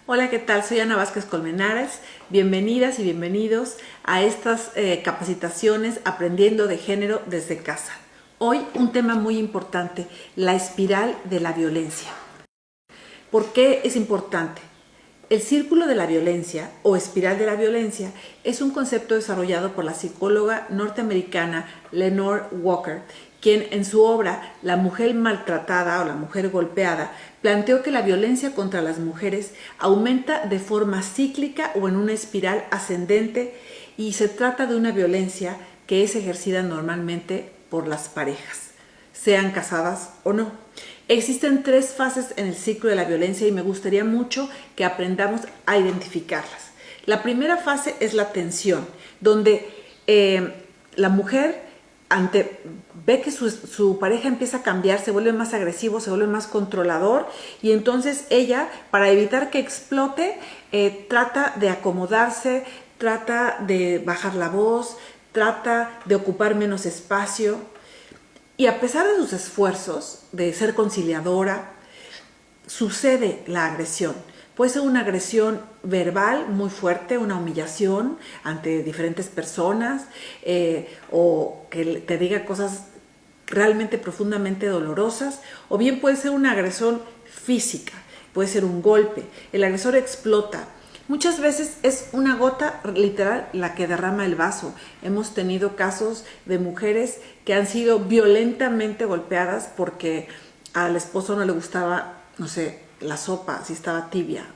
Hola, ¿qué tal? Soy Ana Vázquez Colmenares. Bienvenidas y bienvenidos a estas capacitaciones Aprendiendo de Género desde casa. Hoy un tema muy importante, la espiral de la violencia. ¿Por qué es importante? El círculo de la violencia o espiral de la violencia es un concepto desarrollado por la psicóloga norteamericana Lenore Walker, quien en su obra La mujer maltratada o la mujer golpeada planteó que la violencia contra las mujeres aumenta de forma cíclica o en una espiral ascendente y se trata de una violencia que es ejercida normalmente por las parejas, sean casadas o no. Existen 3 fases en el ciclo de la violencia y me gustaría mucho que aprendamos a identificarlas. La primera fase es la tensión, donde la mujer ve que su pareja empieza a cambiar, se vuelve más agresivo, se vuelve más controlador y entonces ella, para evitar que explote, trata de acomodarse, trata de bajar la voz, trata de ocupar menos espacio. Y a pesar de sus esfuerzos de ser conciliadora, sucede la agresión. Puede ser una agresión verbal muy fuerte, una humillación ante diferentes personas o que te diga cosas realmente profundamente dolorosas, o bien puede ser una agresión física, puede ser un golpe. El agresor explota. Muchas veces es una gota literal la que derrama el vaso. Hemos tenido casos de mujeres que han sido violentamente golpeadas porque al esposo no le gustaba, no sé, la sopa, si estaba tibia,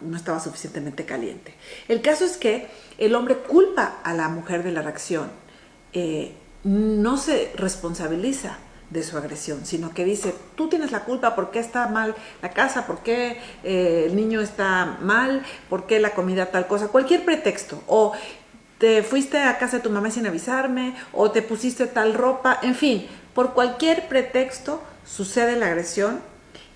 no estaba suficientemente caliente. El caso es que el hombre culpa a la mujer de la reacción, no se responsabiliza de su agresión, sino que dice, tú tienes la culpa, ¿por qué está mal la casa? ¿Por qué el niño está mal? ¿Por qué la comida tal cosa? Cualquier pretexto, o te fuiste a casa de tu mamá sin avisarme, o te pusiste tal ropa, en fin, por cualquier pretexto sucede la agresión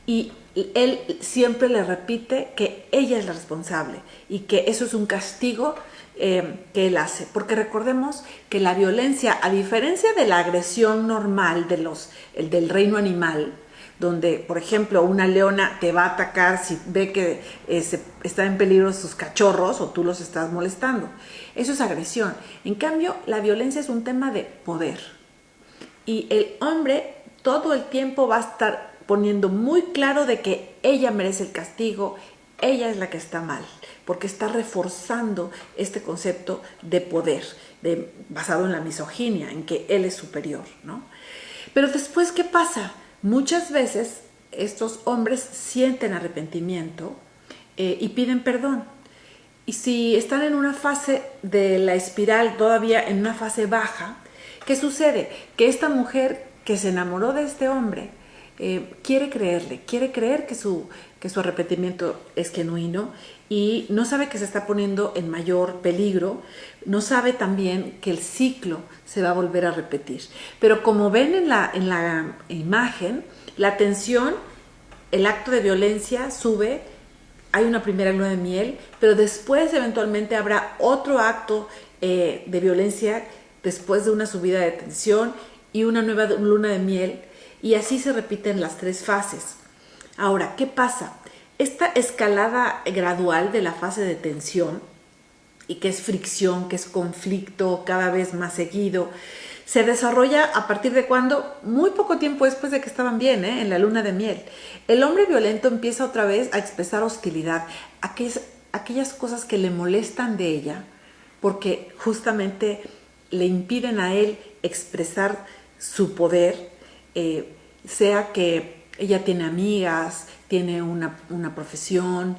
y él siempre le repite que ella es la responsable y que eso es un castigo que él hace, porque recordemos que la violencia, a diferencia de la agresión normal del reino animal, donde, por ejemplo, una leona te va a atacar si ve que está en peligro sus cachorros o tú los estás molestando. Eso es agresión. En cambio, la violencia es un tema de poder. Y el hombre todo el tiempo va a estar poniendo muy claro de que ella merece el castigo, ella es la que está mal, porque está reforzando este concepto de poder, basado en la misoginia, en que él es superior, ¿no? Pero después, ¿qué pasa? Muchas veces estos hombres sienten arrepentimiento y piden perdón. Y si están en una fase de la espiral, todavía en una fase baja, ¿qué sucede? Que esta mujer que se enamoró de este hombre quiere creer que su arrepentimiento es genuino y no sabe que se está poniendo en mayor peligro, no sabe también que el ciclo se va a volver a repetir. Pero como ven en la imagen, la tensión, el acto de violencia sube, hay una primera luna de miel, pero después eventualmente habrá otro acto de violencia después de una subida de tensión y una nueva luna de miel, y así se repiten las 3 fases. Ahora, ¿qué pasa? Esta escalada gradual de la fase de tensión, y que es fricción, que es conflicto cada vez más seguido, se desarrolla a partir de cuando, muy poco tiempo después de que estaban bien, en la luna de miel. El hombre violento empieza otra vez a expresar hostilidad, aquellas cosas que le molestan de ella, porque justamente le impiden a él expresar su poder, sea que ella tiene amigas, tiene una profesión,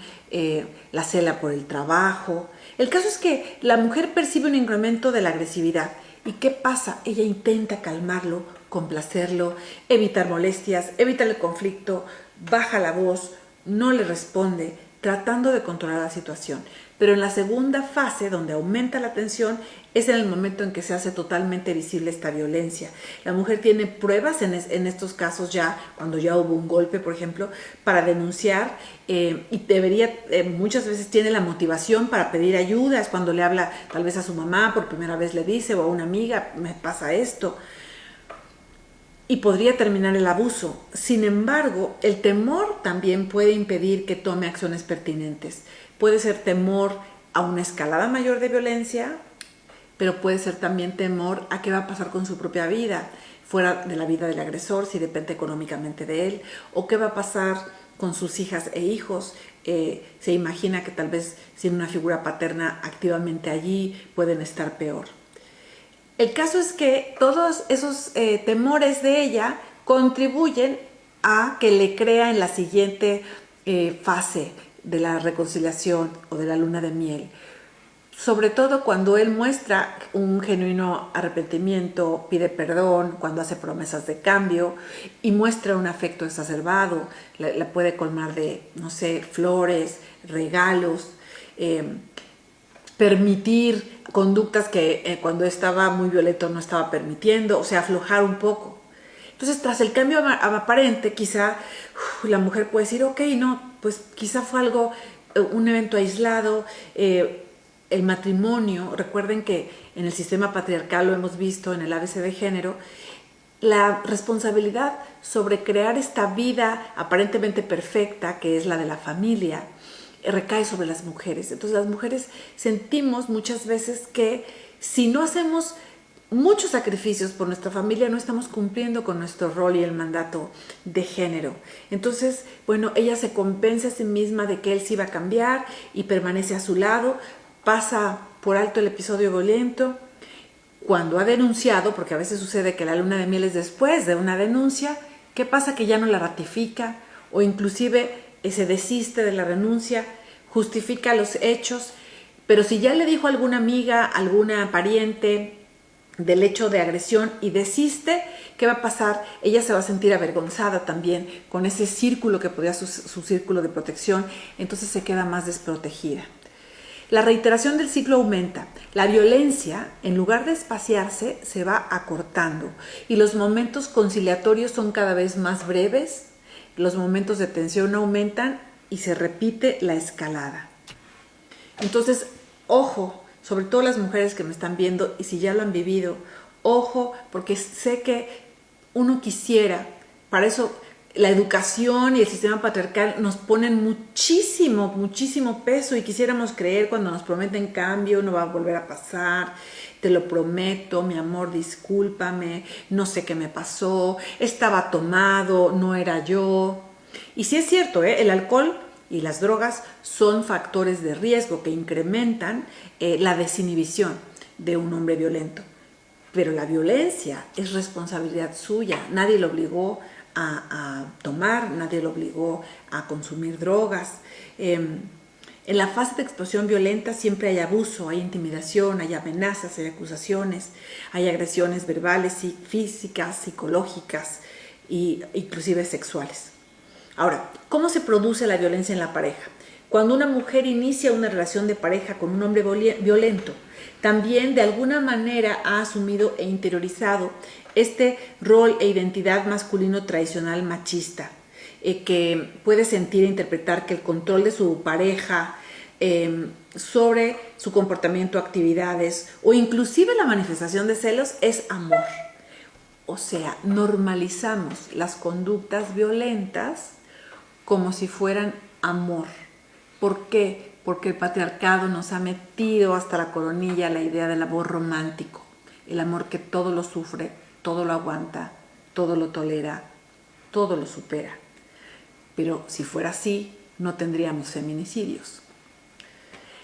la cela por el trabajo. El caso es que la mujer percibe un incremento de la agresividad. ¿Y qué pasa? Ella intenta calmarlo, complacerlo, evitar molestias, evitar el conflicto, baja la voz, no le responde, tratando de controlar la situación. Pero en la segunda fase, donde aumenta la tensión, es en el momento en que se hace totalmente visible esta violencia. La mujer tiene pruebas en estos casos ya, cuando ya hubo un golpe, por ejemplo, para denunciar y muchas veces tiene la motivación para pedir ayuda. Es cuando le habla tal vez a su mamá, por primera vez le dice, o a una amiga, me pasa esto. y podría terminar el abuso. Sin embargo, el temor también puede impedir que tome acciones pertinentes. Puede ser temor a una escalada mayor de violencia, pero puede ser también temor a qué va a pasar con su propia vida, fuera de la vida del agresor, si depende económicamente de él, o qué va a pasar con sus hijas e hijos. Se imagina que tal vez sin una figura paterna activamente allí pueden estar peor. El caso es que todos esos temores de ella contribuyen a que le crea en la siguiente fase de la reconciliación o de la luna de miel. Sobre todo cuando él muestra un genuino arrepentimiento, pide perdón, cuando hace promesas de cambio y muestra un afecto exacerbado, la puede colmar de, no sé, flores, regalos, permitir conductas que cuando estaba muy violento no estaba permitiendo, o sea, aflojar un poco. Entonces, tras el cambio aparente, quizá la mujer puede decir, ok, no, pues quizá fue algo, un evento aislado, el matrimonio. Recuerden que en el sistema patriarcal, lo hemos visto en el ABC de género, la responsabilidad sobre crear esta vida aparentemente perfecta, que es la de la familia, recae sobre las mujeres. Entonces las mujeres sentimos muchas veces que si no hacemos muchos sacrificios por nuestra familia, no estamos cumpliendo con nuestro rol y el mandato de género. Entonces, bueno, ella se convence a sí misma de que él sí va a cambiar y permanece a su lado, pasa por alto el episodio violento. Cuando ha denunciado, porque a veces sucede que la luna de miel es después de una denuncia, ¿qué pasa? Que ya no la ratifica o inclusive se desiste de la renuncia, justifica los hechos, pero si ya le dijo a alguna amiga, alguna pariente del hecho de agresión y desiste, ¿qué va a pasar? Ella se va a sentir avergonzada también con ese círculo que podía ser su círculo de protección, entonces se queda más desprotegida. La reiteración del ciclo aumenta. La violencia, en lugar de espaciarse, se va acortando y los momentos conciliatorios son cada vez más breves, los momentos de tensión aumentan y se repite la escalada. Entonces, ojo, sobre todo las mujeres que me están viendo y si ya lo han vivido, ojo, porque sé que uno quisiera, para eso la educación y el sistema patriarcal nos ponen muchísimo peso y quisiéramos creer cuando nos prometen cambio, no va a volver a pasar, te lo prometo, mi amor, discúlpame, no sé qué me pasó, estaba tomado, no era yo. Y sí es cierto, el alcohol y las drogas son factores de riesgo que incrementan la desinhibición de un hombre violento. Pero la violencia es responsabilidad suya, nadie lo obligó a tomar, nadie lo obligó a consumir drogas. En la fase de explosión violenta siempre hay abuso, hay intimidación, hay amenazas, hay acusaciones, hay agresiones verbales, físicas, psicológicas e inclusive sexuales. Ahora, ¿cómo se produce la violencia en la pareja? Cuando una mujer inicia una relación de pareja con un hombre violento, también de alguna manera ha asumido e interiorizado este rol e identidad masculino tradicional machista, que puede sentir e interpretar que el control de su pareja sobre su comportamiento, actividades o inclusive la manifestación de celos es amor. O sea, normalizamos las conductas violentas como si fueran amor. ¿Por qué? Porque el patriarcado nos ha metido hasta la coronilla la idea del amor romántico, el amor que todo lo sufre, todo lo aguanta, todo lo tolera, todo lo supera. Pero si fuera así, no tendríamos feminicidios.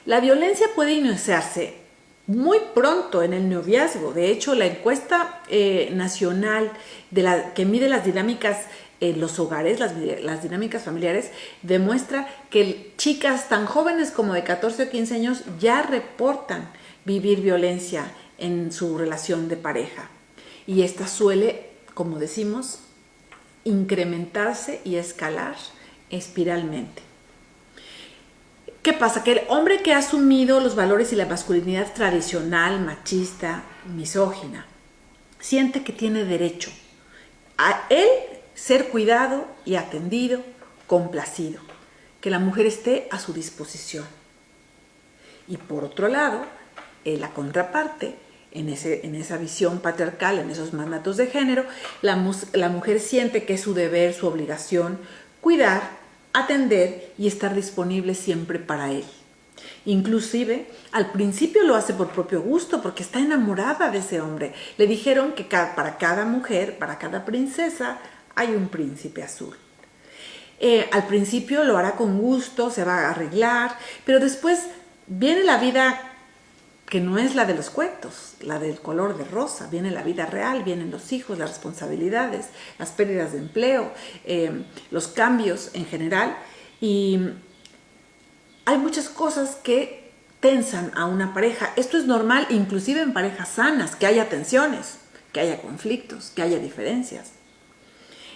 La violencia puede iniciarse muy pronto en el noviazgo. De hecho, la encuesta nacional que mide las dinámicas en los hogares, las dinámicas familiares, demuestra que chicas tan jóvenes como de 14 o 15 años ya reportan vivir violencia en su relación de pareja. Y esta suele, como decimos, incrementarse y escalar espiralmente. ¿Qué pasa? Que el hombre que ha asumido los valores y la masculinidad tradicional, machista, misógina, siente que tiene derecho a él ser cuidado y atendido, complacido, que la mujer esté a su disposición. Y por otro lado, la contraparte En esa visión patriarcal, en esos mandatos de género, la mujer siente que es su deber, su obligación, cuidar, atender y estar disponible siempre para él. Inclusive, al principio lo hace por propio gusto, porque está enamorada de ese hombre. Le dijeron que para cada mujer, para cada princesa, hay un príncipe azul. Al principio lo hará con gusto, se va a arreglar, pero después viene la vida que no es la de los cuentos, la del color de rosa. Viene la vida real, vienen los hijos, las responsabilidades, las pérdidas de empleo, los cambios en general, y hay muchas cosas que tensan a una pareja. Esto es normal, inclusive en parejas sanas, que haya tensiones, que haya conflictos, que haya diferencias.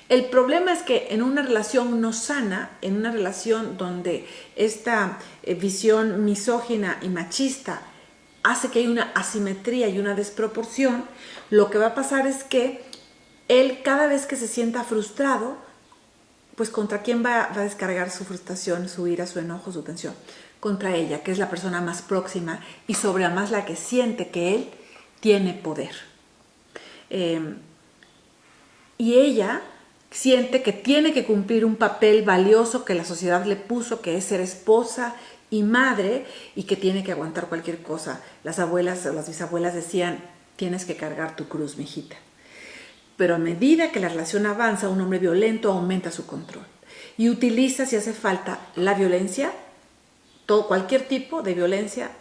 El problema es que en una relación no sana, en una relación donde esta visión misógina y machista hace que haya una asimetría y una desproporción, lo que va a pasar es que él, cada vez que se sienta frustrado, pues ¿contra quién va a descargar su frustración, su ira, su enojo, su tensión? Contra ella, que es la persona más próxima y sobre además la que siente que él tiene poder. Y ella siente que tiene que cumplir un papel valioso que la sociedad le puso, que es ser esposa y madre, y que tiene que aguantar cualquier cosa. Las abuelas o las bisabuelas decían, tienes que cargar tu cruz, mijita. Pero a medida que la relación avanza, un hombre violento aumenta su control y utiliza, si hace falta, la violencia, cualquier tipo de violencia,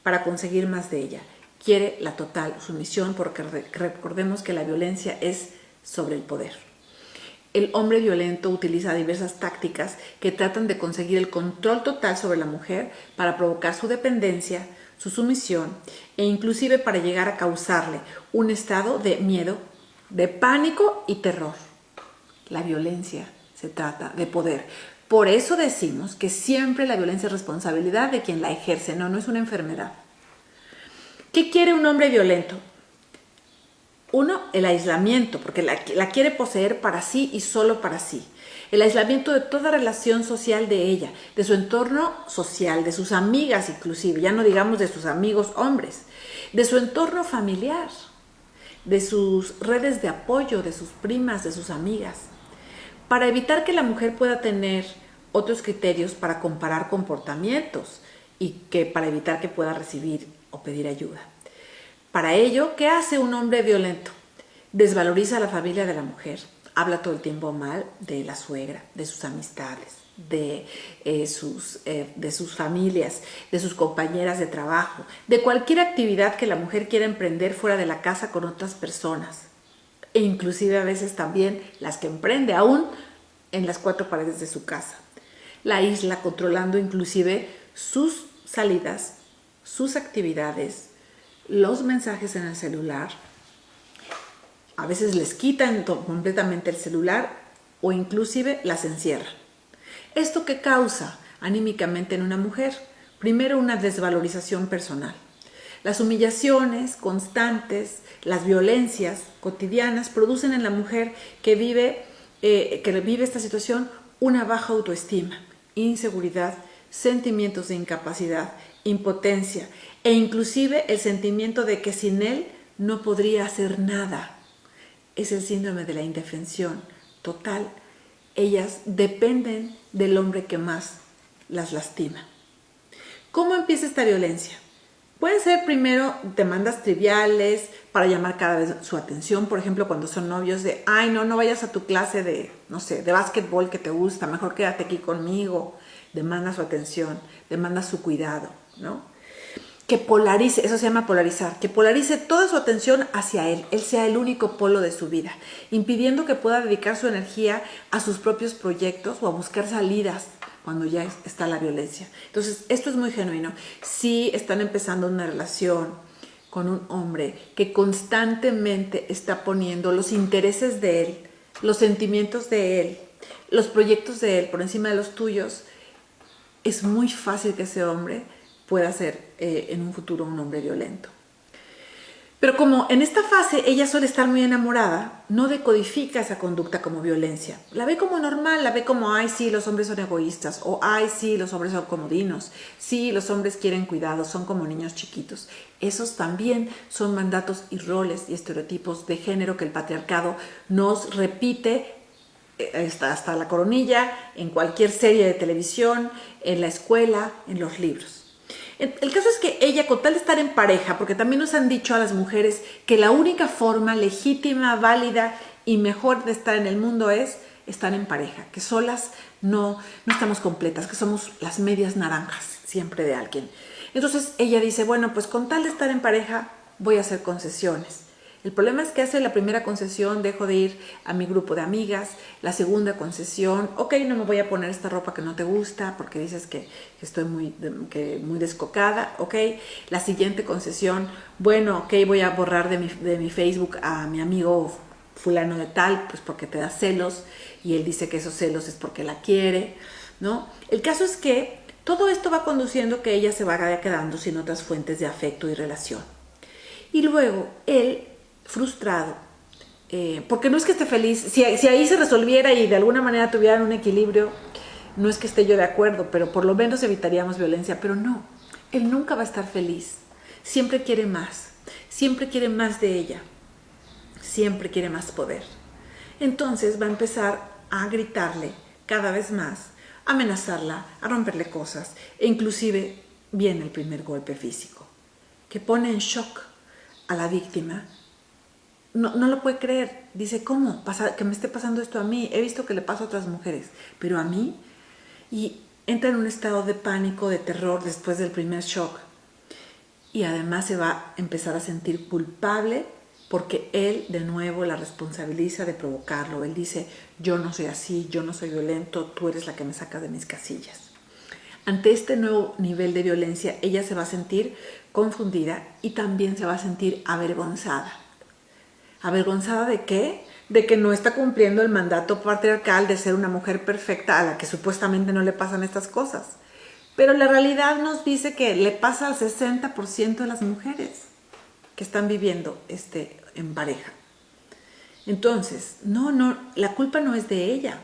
para conseguir más de ella. Quiere la total sumisión, porque recordemos que la violencia es sobre el poder. El hombre violento utiliza diversas tácticas que tratan de conseguir el control total sobre la mujer para provocar su dependencia, su sumisión e inclusive para llegar a causarle un estado de miedo, de pánico y terror. La violencia se trata de poder. Por eso decimos que siempre la violencia es responsabilidad de quien la ejerce, no es una enfermedad. ¿Qué quiere un hombre violento? Uno, el aislamiento, porque la quiere poseer para sí y solo para sí. El aislamiento de toda relación social de ella, de su entorno social, de sus amigas inclusive, ya no digamos de sus amigos hombres, de su entorno familiar, de sus redes de apoyo, de sus primas, de sus amigas, para evitar que la mujer pueda tener otros criterios para comparar comportamientos y para evitar que pueda recibir o pedir ayuda. Para ello, ¿qué hace un hombre violento? Desvaloriza a la familia de la mujer, habla todo el tiempo mal de la suegra, de sus amistades, de sus familias, de sus compañeras de trabajo, de cualquier actividad que la mujer quiera emprender fuera de la casa con otras personas, e inclusive a veces también las que emprende aún en las cuatro paredes de su casa. La aísla, controlando inclusive sus salidas, sus actividades, los mensajes en el celular. A veces les quitan completamente el celular o inclusive las encierran. ¿Esto qué causa anímicamente en una mujer? Primero, una desvalorización personal. Las humillaciones constantes, las violencias cotidianas producen en la mujer que vive esta situación una baja autoestima, inseguridad, sentimientos de incapacidad, impotencia e inclusive el sentimiento de que sin él no podría hacer nada. Es el síndrome de la indefensión total. Ellas dependen del hombre que más las lastima. ¿Cómo empieza esta violencia? Pueden ser primero demandas triviales para llamar cada vez su atención, por ejemplo, cuando son novios de, ay, no vayas a tu clase de básquetbol que te gusta, mejor quédate aquí conmigo. Demanda su atención, demanda su cuidado, ¿no? Que polarice, eso se llama polarizar, que polarice toda su atención hacia él sea el único polo de su vida, impidiendo que pueda dedicar su energía a sus propios proyectos o a buscar salidas cuando ya está la violencia. Entonces, esto es muy genuino. Si están empezando una relación con un hombre que constantemente está poniendo los intereses de él, los sentimientos de él, los proyectos de él por encima de los tuyos, es muy fácil que ese hombre pueda ser en un futuro un hombre violento. Pero como en esta fase ella suele estar muy enamorada, no decodifica esa conducta como violencia. La ve como normal, la ve como, ay, sí, los hombres son egoístas, o ay, sí, los hombres son comodinos, sí, los hombres quieren cuidado, son como niños chiquitos. Esos también son mandatos y roles y estereotipos de género que el patriarcado nos repite hasta la coronilla, en cualquier serie de televisión, en la escuela, en los libros. El caso es que ella, con tal de estar en pareja, porque también nos han dicho a las mujeres que la única forma legítima, válida y mejor de estar en el mundo es estar en pareja, que solas no estamos completas, que somos las medias naranjas siempre de alguien. Entonces ella dice, bueno, pues con tal de estar en pareja voy a hacer concesiones. El problema es que hace la primera concesión, dejo de ir a mi grupo de amigas. La segunda concesión, ok, no me voy a poner esta ropa que no te gusta porque dices que estoy muy descocada, ok. La siguiente concesión, bueno, ok, voy a borrar de mi Facebook a mi amigo fulano de tal, pues porque te da celos y él dice que esos celos es porque la quiere, ¿no? El caso es que todo esto va conduciendo que ella se vaya quedando sin otras fuentes de afecto y relación. Y luego él, frustrado, porque no es que esté feliz, si ahí se resolviera y de alguna manera tuvieran un equilibrio, no es que esté yo de acuerdo, pero por lo menos evitaríamos violencia, pero no, él nunca va a estar feliz, siempre quiere más de ella, siempre quiere más poder. Entonces va a empezar a gritarle cada vez más, a amenazarla, a romperle cosas, e inclusive viene el primer golpe físico, que pone en shock a la víctima. No lo puede creer. Dice, ¿cómo? Que me esté pasando esto a mí. He visto que le pasa a otras mujeres, pero a mí. Y entra en un estado de pánico, de terror después del primer shock. Y además se va a empezar a sentir culpable porque él de nuevo la responsabiliza de provocarlo. Él dice, yo no soy así, yo no soy violento, tú eres la que me saca de mis casillas. Ante este nuevo nivel de violencia, ella se va a sentir confundida y también se va a sentir avergonzada. ¿Avergonzada de qué? De que no está cumpliendo el mandato patriarcal de ser una mujer perfecta a la que supuestamente no le pasan estas cosas. Pero la realidad nos dice que le pasa al 60% de las mujeres que están viviendo en pareja. Entonces, la culpa no es de ella.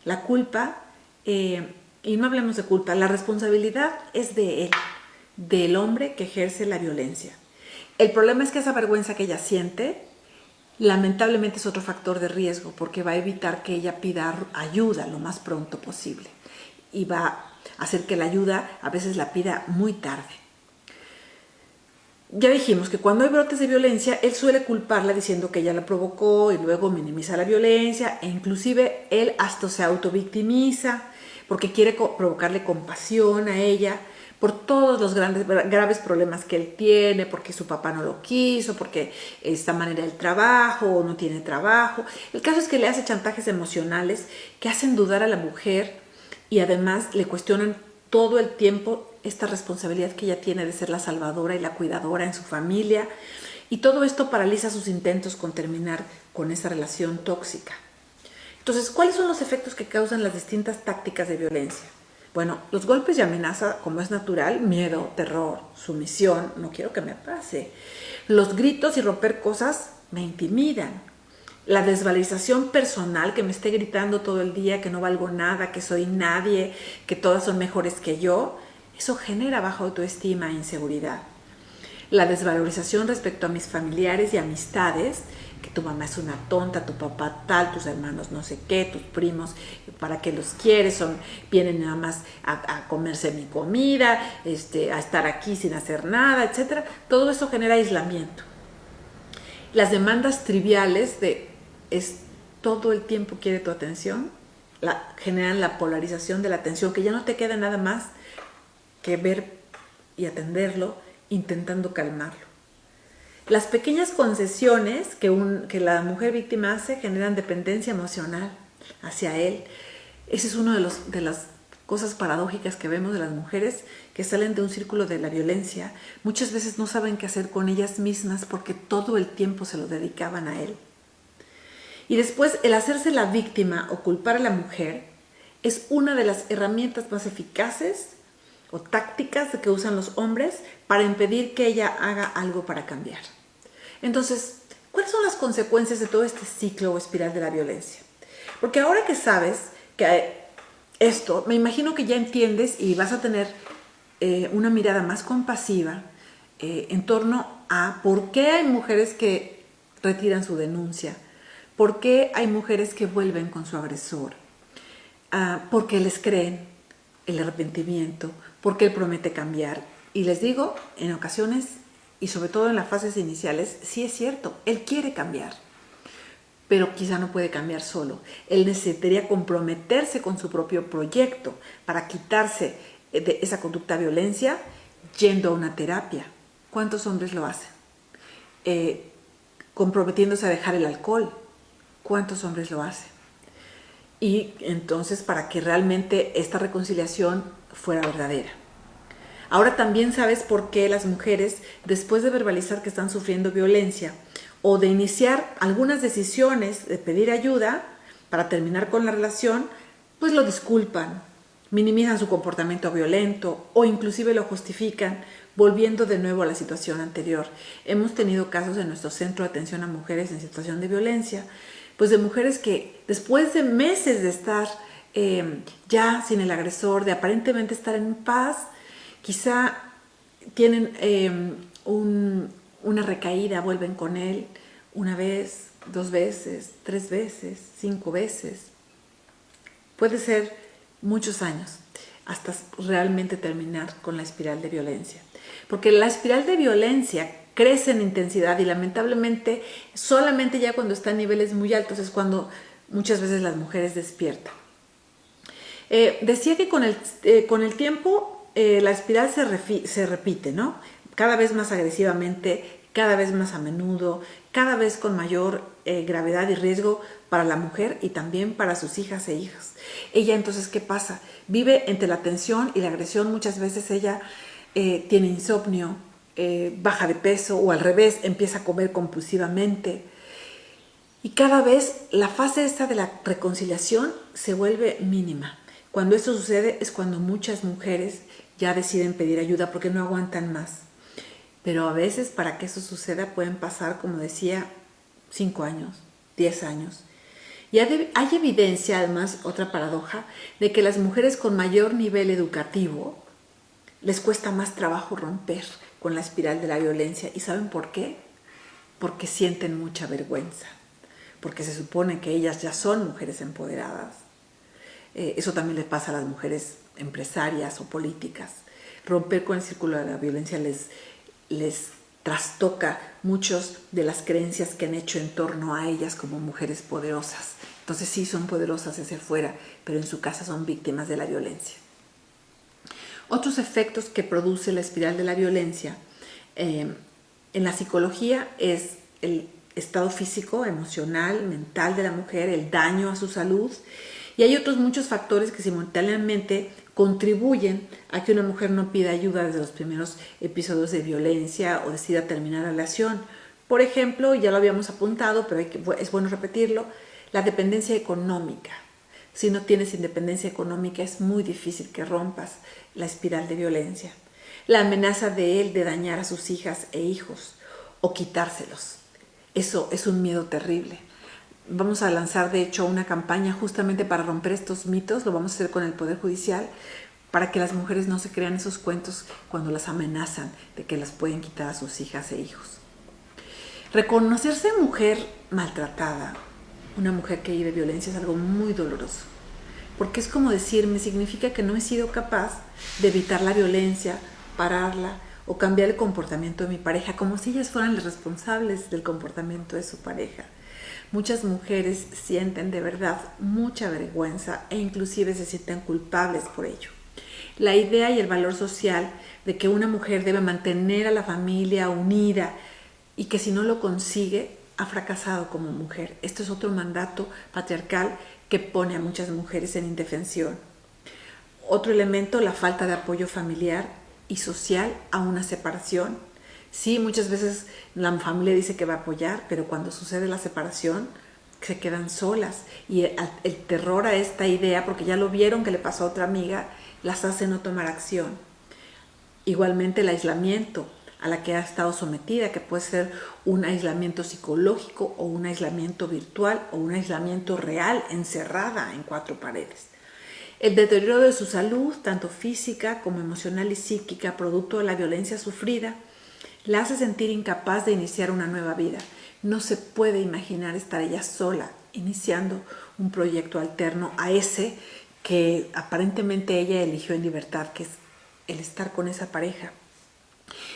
La culpa, y no hablemos de culpa, la responsabilidad es de él, del hombre que ejerce la violencia. El problema es que esa vergüenza que ella siente, lamentablemente es otro factor de riesgo porque va a evitar que ella pida ayuda lo más pronto posible y va a hacer que la ayuda a veces la pida muy tarde. Ya dijimos que cuando hay brotes de violencia, él suele culparla diciendo que ella la provocó y luego minimiza la violencia e inclusive él hasta se autovictimiza porque quiere provocarle compasión a ella por todos los graves problemas que él tiene, porque su papá no lo quiso, porque esta manera del trabajo o no tiene trabajo. El caso es que le hace chantajes emocionales que hacen dudar a la mujer y además le cuestionan todo el tiempo esta responsabilidad que ella tiene de ser la salvadora y la cuidadora en su familia. Y todo esto paraliza sus intentos con terminar con esa relación tóxica. Entonces, ¿cuáles son los efectos que causan las distintas tácticas de violencia? Bueno, los golpes y amenaza, como es natural, miedo, terror, sumisión, no quiero que me pase. Los gritos y romper cosas me intimidan. La desvalorización personal, que me esté gritando todo el día que no valgo nada, que soy nadie, que todas son mejores que yo, eso genera baja autoestima e inseguridad. La desvalorización respecto a mis familiares y amistades, que tu mamá es una tonta, tu papá tal, tus hermanos no sé qué, tus primos, ¿para qué los quieres? Vienen nada más a comerse mi comida, a estar aquí sin hacer nada, etc. Todo eso genera aislamiento. Las demandas triviales todo el tiempo quiere tu atención, generan la polarización de la atención, que ya no te queda nada más que ver y atenderlo, intentando calmarlo. Las pequeñas concesiones que la mujer víctima hace generan dependencia emocional hacia él. Ese es uno de las cosas paradójicas que vemos de las mujeres que salen de un círculo de la violencia. Muchas veces no saben qué hacer con ellas mismas porque todo el tiempo se lo dedicaban a él. Y después, el hacerse la víctima o culpar a la mujer es una de las herramientas más eficaces o tácticas que usan los hombres para impedir que ella haga algo para cambiar. Entonces, ¿cuáles son las consecuencias de todo este ciclo o espiral de la violencia? Porque ahora que sabes que esto, me imagino que ya entiendes y vas a tener una mirada más compasiva en torno a por qué hay mujeres que retiran su denuncia, por qué hay mujeres que vuelven con su agresor, porque les creen el arrepentimiento, porque él promete cambiar. Y les digo, en ocasiones, y sobre todo en las fases iniciales, sí es cierto, él quiere cambiar, pero quizá no puede cambiar solo. Él necesitaría comprometerse con su propio proyecto para quitarse de esa conducta de violencia yendo a una terapia. ¿Cuántos hombres lo hacen? Comprometiéndose a dejar el alcohol. ¿Cuántos hombres lo hacen? Y entonces para que realmente esta reconciliación fuera verdadera. Ahora también sabes por qué las mujeres, después de verbalizar que están sufriendo violencia o de iniciar algunas decisiones de pedir ayuda para terminar con la relación, pues lo disculpan, minimizan su comportamiento violento o inclusive lo justifican volviendo de nuevo a la situación anterior. Hemos tenido casos en nuestro centro de atención a mujeres en situación de violencia, pues de mujeres que después de meses de estar ya sin el agresor, de aparentemente estar en paz, quizá tienen una recaída, vuelven con él una vez, 2 veces, 3 veces, 5 veces. Puede ser muchos años hasta realmente terminar con la espiral de violencia. Porque la espiral de violencia crece en intensidad y lamentablemente solamente ya cuando está a niveles muy altos es cuando muchas veces las mujeres despiertan. Decía que con el tiempo la espiral se repite, ¿no? Cada vez más agresivamente, cada vez más a menudo, cada vez con mayor gravedad y riesgo para la mujer y también para sus hijas e hijos. Ella entonces, ¿qué pasa? Vive entre la tensión y la agresión. Muchas veces ella tiene insomnio, baja de peso o al revés, empieza a comer compulsivamente. Y cada vez la fase esta de la reconciliación se vuelve mínima. Cuando esto sucede es cuando muchas mujeres ya deciden pedir ayuda porque no aguantan más. Pero a veces para que eso suceda pueden pasar, como decía, 5 años, 10 años. Y hay evidencia, además, otra paradoja, de que las mujeres con mayor nivel educativo les cuesta más trabajo romper con la espiral de la violencia. ¿Y saben por qué? Porque sienten mucha vergüenza, porque se supone que ellas ya son mujeres empoderadas. Eso también les pasa a las mujeres empresarias o políticas. Romper con el círculo de la violencia les trastoca muchas de las creencias que han hecho en torno a ellas como mujeres poderosas. Entonces sí son poderosas hacia afuera, pero en su casa son víctimas de la violencia. Otros efectos que produce la espiral de la violencia en la psicología es el estado físico, emocional, mental de la mujer, el daño a su salud, y hay otros muchos factores que simultáneamente contribuyen a que una mujer no pida ayuda desde los primeros episodios de violencia o decida terminar la relación. Por ejemplo, ya lo habíamos apuntado, pero es bueno repetirlo, la dependencia económica. Si no tienes independencia económica es muy difícil que rompas la espiral de violencia. La amenaza de él de dañar a sus hijas e hijos o quitárselos. Eso es un miedo terrible. Vamos a lanzar, de hecho, una campaña justamente para romper estos mitos. Lo vamos a hacer con el Poder Judicial para que las mujeres no se crean esos cuentos cuando las amenazan de que las pueden quitar a sus hijas e hijos. Reconocerse mujer maltratada, una mujer que vive violencia, es algo muy doloroso. Porque es como decirme, significa que no he sido capaz de evitar la violencia, pararla o cambiar el comportamiento de mi pareja, como si ellas fueran las responsables del comportamiento de su pareja. Muchas mujeres sienten de verdad mucha vergüenza e inclusive se sienten culpables por ello. La idea y el valor social de que una mujer debe mantener a la familia unida y que si no lo consigue, ha fracasado como mujer. Esto es otro mandato patriarcal que pone a muchas mujeres en indefensión. Otro elemento, la falta de apoyo familiar y social a una separación. Sí, muchas veces la familia dice que va a apoyar, pero cuando sucede la separación se quedan solas y el terror a esta idea, porque ya lo vieron que le pasó a otra amiga, las hace no tomar acción. Igualmente el aislamiento a la que ha estado sometida, que puede ser un aislamiento psicológico o un aislamiento virtual o un aislamiento real, encerrada en 4 paredes. El deterioro de su salud, tanto física como emocional y psíquica, producto de la violencia sufrida, la hace sentir incapaz de iniciar una nueva vida. No se puede imaginar estar ella sola, iniciando un proyecto alterno a ese que aparentemente ella eligió en libertad, que es el estar con esa pareja.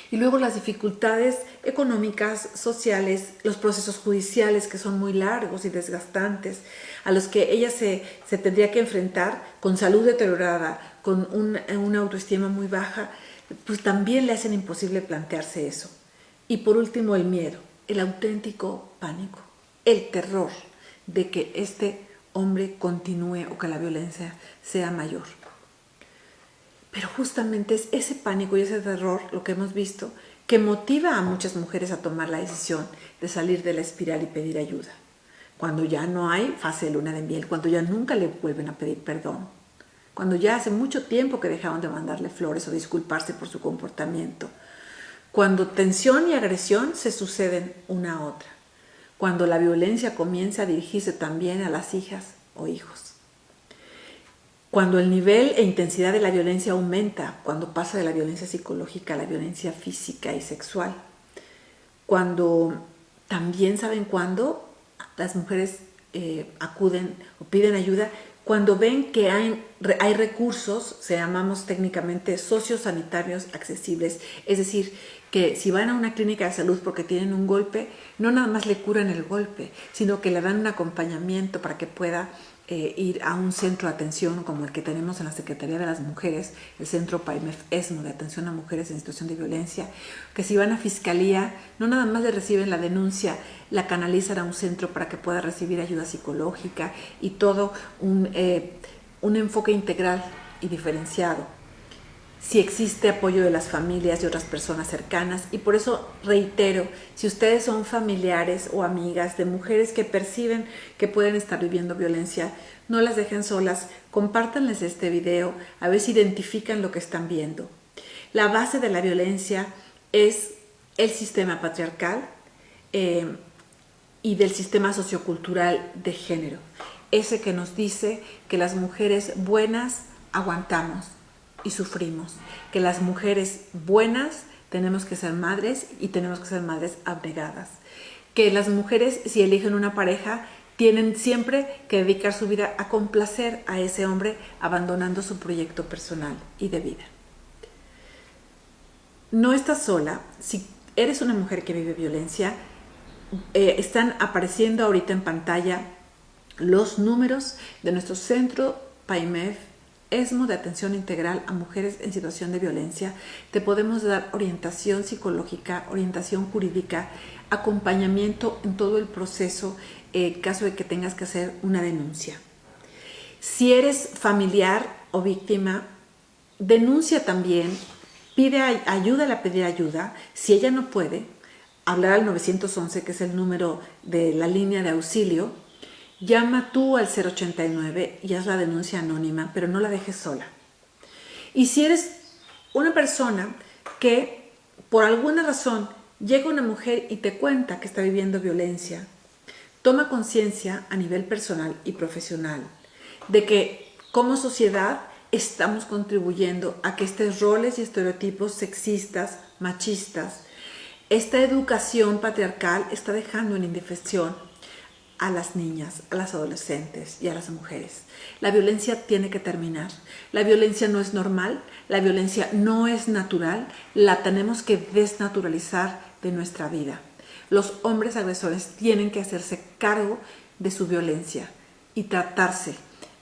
Y luego las dificultades económicas, sociales, los procesos judiciales que son muy largos y desgastantes, a los que ella se tendría que enfrentar con salud deteriorada, con una autoestima muy baja, pues también le hacen imposible plantearse eso. Y por último, el miedo, el auténtico pánico, el terror de que este hombre continúe o que la violencia sea mayor. Pero justamente es ese pánico y ese terror, lo que hemos visto, que motiva a muchas mujeres a tomar la decisión de salir de la espiral y pedir ayuda. Cuando ya no hay fase de luna de miel, cuando ya nunca le vuelven a pedir perdón, cuando ya hace mucho tiempo que dejaron de mandarle flores o disculparse por su comportamiento, cuando tensión y agresión se suceden una a otra, cuando la violencia comienza a dirigirse también a las hijas o hijos. Cuando el nivel e intensidad de la violencia aumenta, cuando pasa de la violencia psicológica a la violencia física y sexual. Cuando también, ¿saben cuándo? Las mujeres acuden o piden ayuda cuando ven que hay recursos, se llamamos técnicamente sociosanitarios accesibles, es decir, que si van a una clínica de salud porque tienen un golpe, no nada más le curan el golpe, sino que le dan un acompañamiento para que pueda ir a un centro de atención como el que tenemos en la Secretaría de las Mujeres, el Centro PAIMEF-ESMO de Atención a Mujeres en Situación de Violencia, que si van a Fiscalía, no nada más le reciben la denuncia, la canalizan a un centro para que pueda recibir ayuda psicológica y todo un enfoque integral y diferenciado. Si existe apoyo de las familias y otras personas cercanas, y por eso reitero, si ustedes son familiares o amigas de mujeres que perciben que pueden estar viviendo violencia, no las dejen solas, compártanles este video, a ver si identifican lo que están viendo. La base de la violencia es el sistema patriarcal y del sistema sociocultural de género, ese que nos dice que las mujeres buenas aguantamos y sufrimos, que las mujeres buenas tenemos que ser madres y tenemos que ser madres abnegadas, que las mujeres, si eligen una pareja, tienen siempre que dedicar su vida a complacer a ese hombre, abandonando su proyecto personal y de vida. No estás sola. Si eres una mujer que vive violencia, están apareciendo ahorita en pantalla los números de nuestro centro PAIMEF ESMO de atención integral a mujeres en situación de violencia. Te podemos dar orientación psicológica, orientación jurídica, acompañamiento en todo el proceso en caso de que tengas que hacer una denuncia. Si eres familiar o víctima, denuncia también, pide ayuda a pedir ayuda. Si ella no puede, hablar al 911, que es el número de la línea de auxilio. Llama tú al 089 y haz la denuncia anónima, pero no la dejes sola. Y si eres una persona que por alguna razón llega una mujer y te cuenta que está viviendo violencia, toma conciencia a nivel personal y profesional de que como sociedad estamos contribuyendo a que estos roles y estereotipos sexistas, machistas, esta educación patriarcal está dejando en indefensión a las niñas, a las adolescentes y a las mujeres. La violencia tiene que terminar. La violencia no es normal, la violencia no es natural, la tenemos que desnaturalizar de nuestra vida. Los hombres agresores tienen que hacerse cargo de su violencia y tratarse.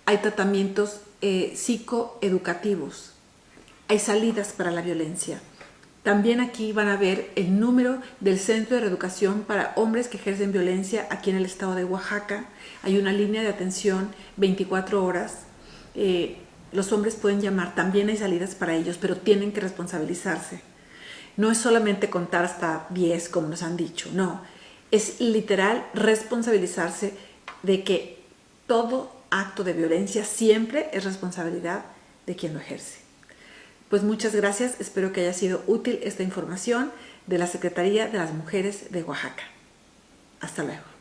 Hay tratamientos psicoeducativos, hay salidas para la violencia. También aquí van a ver el número del Centro de Reeducación para hombres que ejercen violencia aquí en el estado de Oaxaca. Hay una línea de atención 24 horas. Los hombres pueden llamar, también hay salidas para ellos, pero tienen que responsabilizarse. No es solamente contar hasta 10, como nos han dicho, no. Es literal responsabilizarse de que todo acto de violencia siempre es responsabilidad de quien lo ejerce. Pues muchas gracias, espero que haya sido útil esta información. de la Secretaría de las Mujeres de Oaxaca. Hasta luego.